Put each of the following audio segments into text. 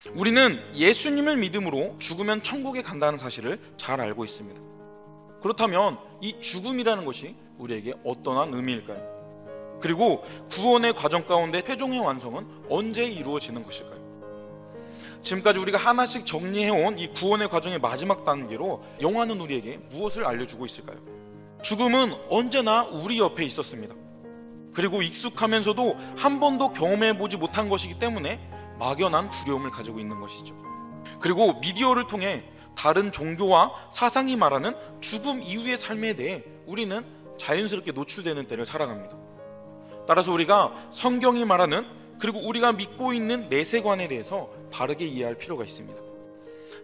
우리는 예수님을 믿음으로 죽으면 천국에 간다는 사실을 잘 알고 있습니다. 그렇다면 이 죽음이라는 것이 우리에게 어떠한 의미일까요? 그리고 구원의 과정 가운데 최종의 완성은 언제 이루어지는 것일까요? 지금까지 우리가 하나씩 정리해온 이 구원의 과정의 마지막 단계로 영화는 우리에게 무엇을 알려주고 있을까요? 죽음은 언제나 우리 옆에 있었습니다. 그리고 익숙하면서도 한 번도 경험해보지 못한 것이기 때문에 막연한 두려움을 가지고 있는 것이죠. 그리고 미디어를 통해 다른 종교와 사상이 말하는 죽음 이후의 삶에 대해 우리는 자연스럽게 노출되는 때를 살아갑니다. 따라서 우리가 성경이 말하는 그리고 우리가 믿고 있는 내세관에 대해서 바르게 이해할 필요가 있습니다.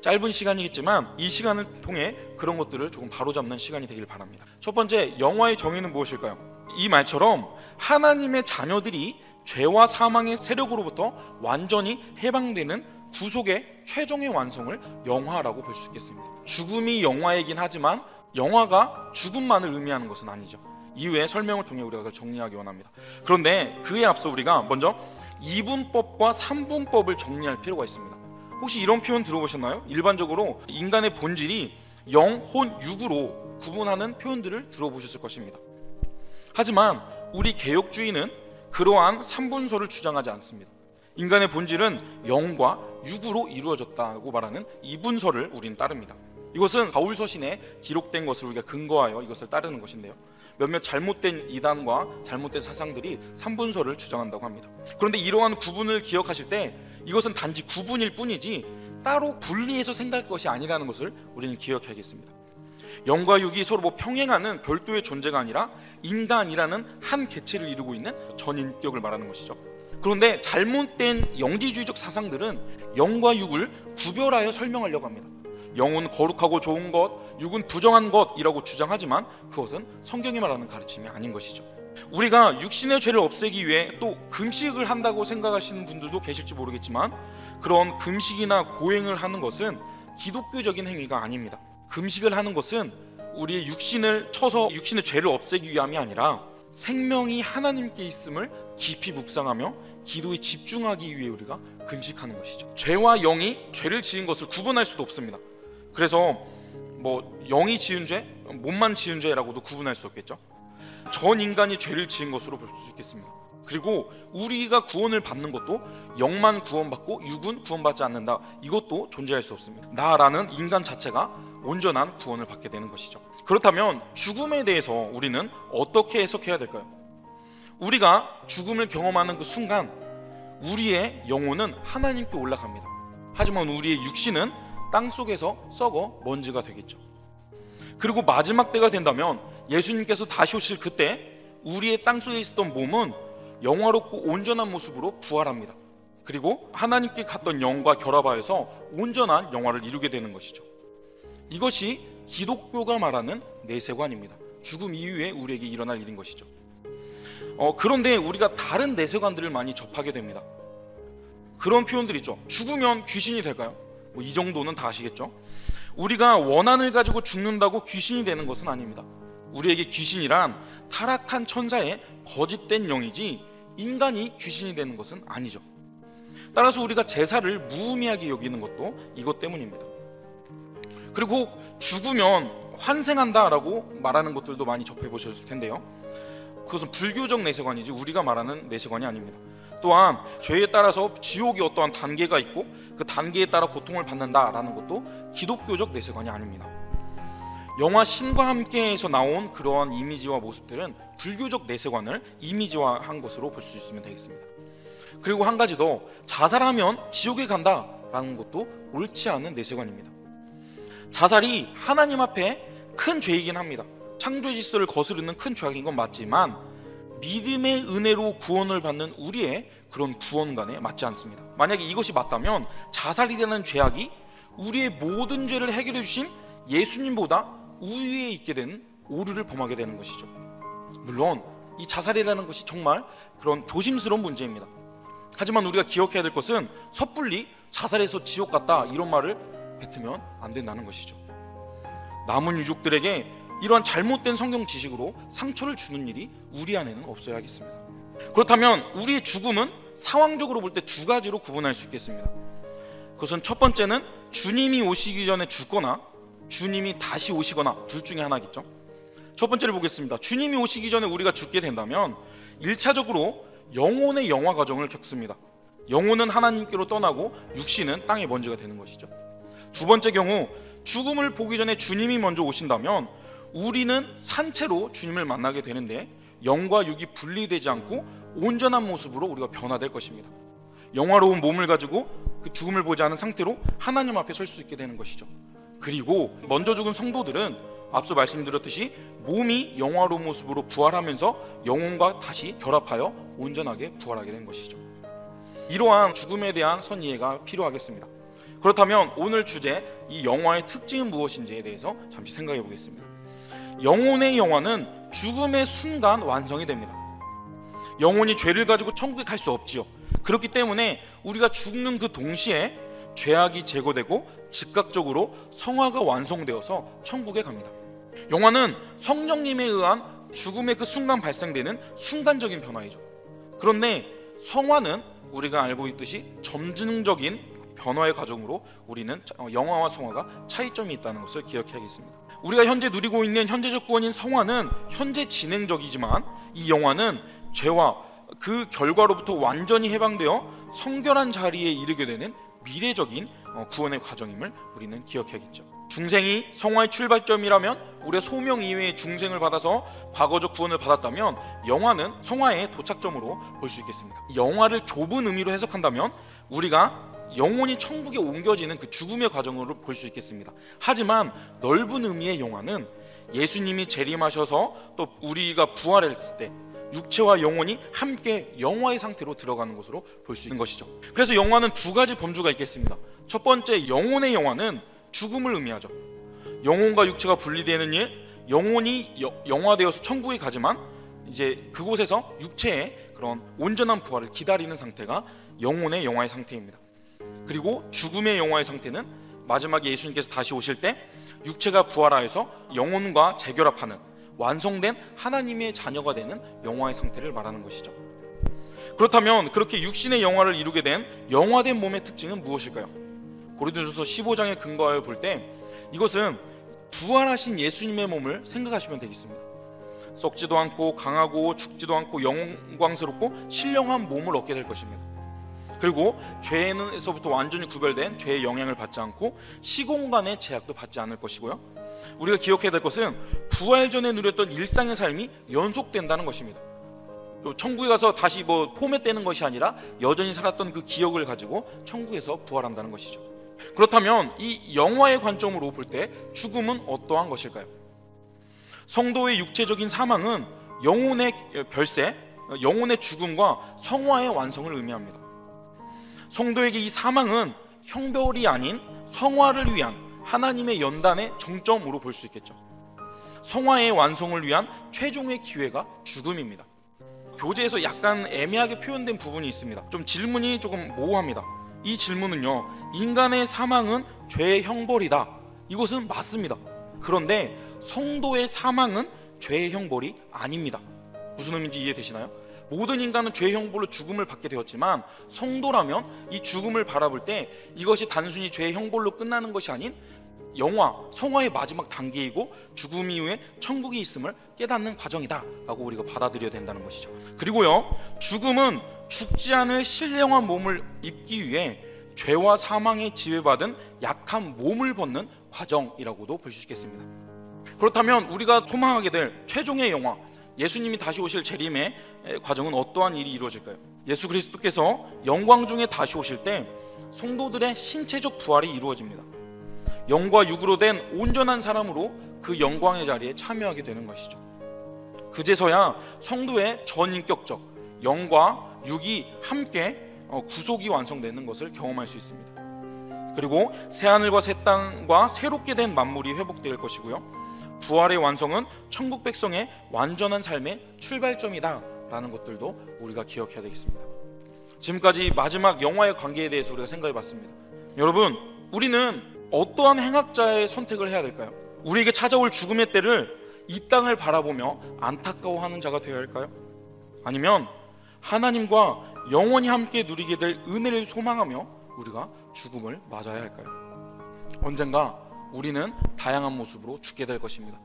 짧은 시간이겠지만 이 시간을 통해 그런 것들을 조금 바로잡는 시간이 되길 바랍니다. 첫 번째, 영화의 정의는 무엇일까요? 이 말처럼 하나님의 자녀들이 죄와 사망의 세력으로부터 완전히 해방되는 구속의 최종의 완성을 영화라고 볼 수 있겠습니다. 죽음이 영화이긴 하지만 영화가 죽음만을 의미하는 것은 아니죠. 이후에 설명을 통해 우리가 그걸 정리하기 원합니다. 그런데 그에 앞서 우리가 먼저 이분법과 삼분법을 정리할 필요가 있습니다. 혹시 이런 표현 들어보셨나요? 일반적으로 인간의 본질이 영, 혼, 육으로 구분하는 표현들을 들어보셨을 것입니다. 하지만 우리 개혁주의는 그러한 삼분서를 주장하지 않습니다. 인간의 본질은 영과 육으로 이루어졌다고 말하는 이분서를 우리는 따릅니다. 이것은 바울서신에 기록된 것을 우리가 근거하여 이것을 따르는 것인데요, 몇몇 잘못된 이단과 잘못된 사상들이 삼분서를 주장한다고 합니다. 그런데 이러한 구분을 기억하실 때 이것은 단지 구분일 뿐이지 따로 분리해서 생각할 것이 아니라는 것을 우리는 기억해야겠습니다. 영과 육이 서로 평행하는 별도의 존재가 아니라 인간이라는 한 개체를 이루고 있는 전인격을 말하는 것이죠. 그런데 잘못된 영지주의적 사상들은 영과 육을 구별하여 설명하려고 합니다. 영은 거룩하고 좋은 것, 육은 부정한 것이라고 주장하지만 그것은 성경이 말하는 가르침이 아닌 것이죠. 우리가 육신의 죄를 없애기 위해 또 금식을 한다고 생각하시는 분들도 계실지 모르겠지만 그런 금식이나 고행을 하는 것은 기독교적인 행위가 아닙니다. 금식을 하는 것은 우리의 육신을 쳐서 육신의 죄를 없애기 위함이 아니라 생명이 하나님께 있음을 깊이 묵상하며 기도에 집중하기 위해 우리가 금식하는 것이죠. 죄와 영이 죄를 지은 것을 구분할 수도 없습니다. 그래서 영이 지은 죄, 몸만 지은 죄라고도 구분할 수 없겠죠. 전 인간이 죄를 지은 것으로 볼 수 있겠습니다. 그리고 우리가 구원을 받는 것도 영만 구원받고 육은 구원받지 않는다, 이것도 존재할 수 없습니다. 나라는 인간 자체가 온전한 구원을 받게 되는 것이죠. 그렇다면 죽음에 대해서 우리는 어떻게 해석해야 될까요? 우리가 죽음을 경험하는 그 순간 우리의 영혼은 하나님께 올라갑니다. 하지만 우리의 육신은 땅속에서 썩어 먼지가 되겠죠. 그리고 마지막 때가 된다면 예수님께서 다시 오실 그때 우리의 땅속에 있었던 몸은 영화롭고 온전한 모습으로 부활합니다. 그리고 하나님께 갔던 영과 결합하여서 온전한 영화를 이루게 되는 것이죠. 이것이 기독교가 말하는 내세관입니다. 죽음 이후에 우리에게 일어날 일인 것이죠. 그런데 우리가 다른 내세관들을 많이 접하게 됩니다. 그런 표현들 있죠. 죽으면 귀신이 될까요? 이 정도는 다 아시겠죠? 우리가 원한을 가지고 죽는다고 귀신이 되는 것은 아닙니다. 우리에게 귀신이란 타락한 천사의 거짓된 영이지 인간이 귀신이 되는 것은 아니죠. 따라서 우리가 제사를 무의미하게 여기는 것도 이것 때문입니다. 그리고 죽으면 환생한다라고 말하는 것들도 많이 접해보셨을 텐데요, 그것은 불교적 내세관이지 우리가 말하는 내세관이 아닙니다. 또한 죄에 따라서 지옥이 어떠한 단계가 있고 그 단계에 따라 고통을 받는다라는 것도 기독교적 내세관이 아닙니다. 영화 신과 함께에서 나온 그러한 이미지와 모습들은 불교적 내세관을 이미지화한 것으로 볼 수 있으면 되겠습니다. 그리고 한 가지 더, 자살하면 지옥에 간다라는 것도 옳지 않은 내세관입니다. 자살이 하나님 앞에 큰 죄이긴 합니다. 창조의 질서를 거스르는 큰 죄악인 건 맞지만 믿음의 은혜로 구원을 받는 우리의 그런 구원관에 맞지 않습니다. 만약에 이것이 맞다면 자살이라는 죄악이 우리의 모든 죄를 해결해 주신 예수님보다 우위에 있게 되는 오류를 범하게 되는 것이죠. 물론 이 자살이라는 것이 정말 그런 조심스러운 문제입니다. 하지만 우리가 기억해야 될 것은 섣불리 자살해서 지옥 갔다 이런 말을 뱉으면 안 된다는 것이죠. 남은 유족들에게 이러한 잘못된 성경 지식으로 상처를 주는 일이 우리 안에는 없어야 하겠습니다. 그렇다면 우리의 죽음은 상황적으로 볼 때 두 가지로 구분할 수 있겠습니다. 그것은 첫 번째는 주님이 오시기 전에 죽거나 주님이 다시 오시거나 둘 중에 하나겠죠. 첫 번째를 보겠습니다. 주님이 오시기 전에 우리가 죽게 된다면 1차적으로 영혼의 영화 과정을 겪습니다. 영혼은 하나님께로 떠나고 육신은 땅의 먼지가 되는 것이죠. 두 번째 경우 죽음을 보기 전에 주님이 먼저 오신다면 우리는 산채로 주님을 만나게 되는데 영과 육이 분리되지 않고 온전한 모습으로 우리가 변화될 것입니다. 영화로운 몸을 가지고 그 죽음을 보지 않은 상태로 하나님 앞에 설 수 있게 되는 것이죠. 그리고 먼저 죽은 성도들은 앞서 말씀드렸듯이 몸이 영화로운 모습으로 부활하면서 영혼과 다시 결합하여 온전하게 부활하게 된 것이죠. 이러한 죽음에 대한 선이해가 필요하겠습니다. 그렇다면 오늘 주제 이 영화의 특징은 무엇인지에 대해서 잠시 생각해 보겠습니다. 영혼의 영화는 죽음의 순간 완성이 됩니다. 영혼이 죄를 가지고 천국에 갈 수 없지요. 그렇기 때문에 우리가 죽는 그 동시에 죄악이 제거되고 즉각적으로 성화가 완성되어서 천국에 갑니다. 영화는 성령님에 의한 죽음의 그 순간 발생되는 순간적인 변화이죠. 그런데 성화는 우리가 알고 있듯이 점진적인 변화의 과정으로 우리는 영화와 성화가 차이점이 있다는 것을 기억해야겠습니다. 우리가 현재 누리고 있는 현재적 구원인 성화는 현재 진행적이지만 이 영화는 죄와 그 결과로부터 완전히 해방되어 성결한 자리에 이르게 되는 미래적인 구원의 과정임을 우리는 기억해야겠죠. 중생이 성화의 출발점이라면 우리가 소명 이외의 중생을 받아서 과거적 구원을 받았다면 영화는 성화의 도착점으로 볼 수 있겠습니다. 영화를 좁은 의미로 해석한다면 우리가 영혼이 천국에 옮겨지는 그 죽음의 과정으로 볼 수 있겠습니다. 하지만 넓은 의미의 영화는 예수님이 재림하셔서 또 우리가 부활했을 때 육체와 영혼이 함께 영화의 상태로 들어가는 것으로 볼 수 있는 것이죠. 그래서 영화는 두 가지 범주가 있겠습니다. 첫 번째, 영혼의 영화는 죽음을 의미하죠. 영혼과 육체가 분리되는 일, 영혼이 영화되어서 천국에 가지만 이제 그곳에서 육체의 그런 온전한 부활을 기다리는 상태가 영혼의 영화의 상태입니다. 그리고 죽음의 영화의 상태는 마지막에 예수님께서 다시 오실 때 육체가 부활하여서 영혼과 재결합하는 완성된 하나님의 자녀가 되는 영화의 상태를 말하는 것이죠. 그렇다면 그렇게 육신의 영화를 이루게 된 영화된 몸의 특징은 무엇일까요? 고린도전서 15장에 근거하여 볼 때 이것은 부활하신 예수님의 몸을 생각하시면 되겠습니다. 썩지도 않고 강하고 죽지도 않고 영광스럽고 신령한 몸을 얻게 될 것입니다. 그리고 죄에서부터 완전히 구별된 죄의 영향을 받지 않고 시공간의 제약도 받지 않을 것이고요. 우리가 기억해야 될 것은 부활 전에 누렸던 일상의 삶이 연속된다는 것입니다. 천국에 가서 다시 포맷되는 것이 아니라 여전히 살았던 그 기억을 가지고 천국에서 부활한다는 것이죠. 그렇다면 이 영화의 관점으로 볼 때 죽음은 어떠한 것일까요? 성도의 육체적인 사망은 영혼의 별세, 영혼의 죽음과 성화의 완성을 의미합니다. 성도에게 이 사망은 형벌이 아닌 성화를 위한 하나님의 연단의 정점으로 볼 수 있겠죠. 성화의 완성을 위한 최종의 기회가 죽음입니다. 교재에서 약간 애매하게 표현된 부분이 있습니다. 좀 질문이 조금 모호합니다. 이 질문은요, 인간의 사망은 죄의 형벌이다. 이것은 맞습니다. 그런데 성도의 사망은 죄의 형벌이 아닙니다. 무슨 의미인지 이해되시나요? 모든 인간은 죄의 형벌로 죽음을 받게 되었지만 성도라면 이 죽음을 바라볼 때 이것이 단순히 죄의 형벌로 끝나는 것이 아닌 영화, 성화의 마지막 단계이고 죽음 이후에 천국이 있음을 깨닫는 과정이다 라고 우리가 받아들여야 된다는 것이죠. 그리고요, 죽음은 죽지 않을 신령한 몸을 입기 위해 죄와 사망에 지배받은 약한 몸을 벗는 과정이라고도 볼 수 있겠습니다. 그렇다면 우리가 소망하게 될 최종의 영화, 예수님이 다시 오실 재림의 과정은 어떠한 일이 이루어질까요? 예수 그리스도께서 영광 중에 다시 오실 때 성도들의 신체적 부활이 이루어집니다. 영과 육으로 된 온전한 사람으로 그 영광의 자리에 참여하게 되는 것이죠. 그제서야 성도의 전인격적 영과 육이 함께 구속이 완성되는 것을 경험할 수 있습니다. 그리고 새하늘과 새 땅과 새롭게 된 만물이 회복될 것이고요, 부활의 완성은 천국 백성의 완전한 삶의 출발점이다 라는 것들도 우리가 기억해야 되겠습니다. 지금까지 마지막 영화의 관계에 대해서 우리가 생각해 봤습니다. 여러분, 우리는 어떠한 행악자의 선택을 해야 될까요? 우리에게 찾아올 죽음의 때를 이 땅을 바라보며 안타까워하는 자가 되어야 할까요? 아니면 하나님과 영원히 함께 누리게 될 은혜를 소망하며 우리가 죽음을 맞아야 할까요? 언젠가 우리는 다양한 모습으로 죽게 될 것입니다.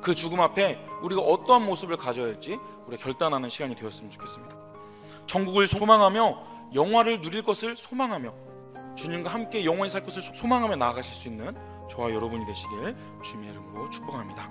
그 죽음 앞에 우리가 어떠한 모습을 가져야 할지 우리가 결단하는 시간이 되었으면 좋겠습니다. 천국을 소망하며 영화를 누릴 것을 소망하며 주님과 함께 영원히 살 것을 소망하며 나아가실 수 있는 저와 여러분이 되시길 주님의 이름으로 축복합니다.